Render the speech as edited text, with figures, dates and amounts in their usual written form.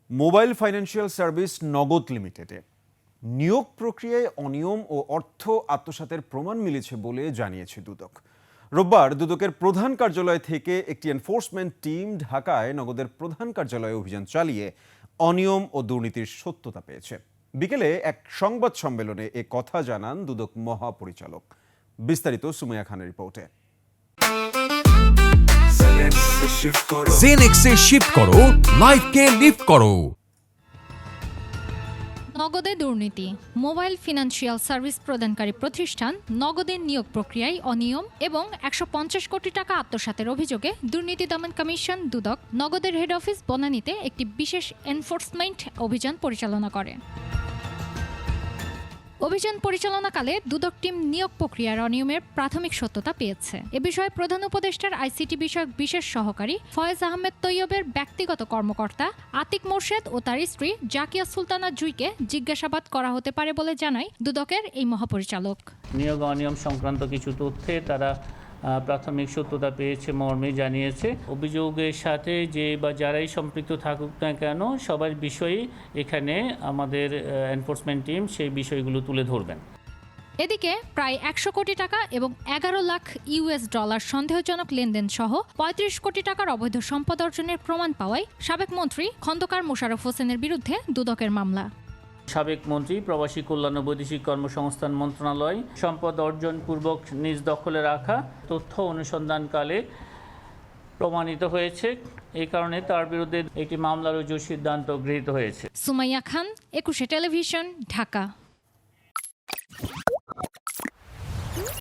Mobile financial service নগদ লিমিটেডে নিয়োগ প্রক্রিয়ায় অনিয়ম ও অর্থ আত্মসাতের প্রমাণ মিলেছে বলে জানিয়েছে দুদক। রোববার দুদকের প্রধান কার্যালয় থেকে একটি এনফোর্সমেন্ট টিম ঢাকায় নগদের প্রধান কার্যালয়ে অভিযান চালিয়ে অনিয়ম ও দুর্নীতির সত্যতা পেয়েছে। বিকেলে এক সংবাদ সম্মেলনে এ কথা জানান দুদক মহাপরিচালক। বিস্তারিত সুমাইয়া খানের রিপোর্টে। জেনেক্সে শিফট করো, লাইফকে লিফট করো। নগদে দুর্নীতি। মোবাইল ফিনান্সিয়াল সার্ভিস প্রদানকারী প্রতিষ্ঠান নগদের নিয়োগ প্রক্রিয়ায় অনিয়ম এবং 150 কোটি টাকা আত্মসাতের অভিযোগে দুর্নীতি দমন কমিশন দুদক নগদের হেড অফিস বনানীতে একটি বিশেষ এনফোর্সমেন্ট অভিযান পরিচালনা করে। অভিযান পরিচালনাকালে দুদক টিম নিয়োগ প্রক্রিয়ার অনিয়মের প্রাথমিক সত্যতা পেয়েছে। এ বিষয়ে প্রধান উপদেষ্টার আইসিটি বিষয়ক বিশেষ সহকারী ফয়েজ আহমেদ তৈয়বের ব্যক্তিগত কর্মকর্তা আতিক মোর্শেদ ও তার স্ত্রী জাকিয়া সুলতানা জুইকে জিজ্ঞাসাবাদ করা হতে পারে বলে জানায় দুদকের এই মহাপরিচালক। নিয়োগ অনিয়ম সংক্রান্ত কিছু তথ্যে তারা প্রাথমিক সত্যতা পেয়েছে মর্মে জানিয়েছে। অভিযোগের সাথে যে বা যারাই সম্পৃক্ত থাকুক না কেন সবার বিষয়ে এখানে আমাদের এনফোর্সমেন্ট টিম সেই বিষয়গুলো তুলে ধরবেন। এদিকে প্রায় 100 কোটি টাকা এবং 11 লাখ ইউএস ডলার সন্দেহজনক লেনদেন সহ 35 কোটি টাকার অবৈধ সম্পদ অর্জনের প্রমাণ পাওয়ায় সাবেক মন্ত্রী খন্দকার মোশাররফ হোসেনের বিরুদ্ধে দুদকের মামলা। সাবেক মন্ত্রী প্রবাসী কল্যাণ ও বৈদেশিক কর্মসংস্থান মন্ত্রণালয় সম্পদ অর্জন পূর্বক নিজ দখলে রাখা তথ্য অনুসন্ধানকালে প্রমাণিত হয়েছে। এই কারণে তার বিরুদ্ধে একটি মামলা রুজুর সিদ্ধান্ত গৃহীত হয়েছে। সুমাইয়া খান, 21 টেলিভিশন, ঢাকা।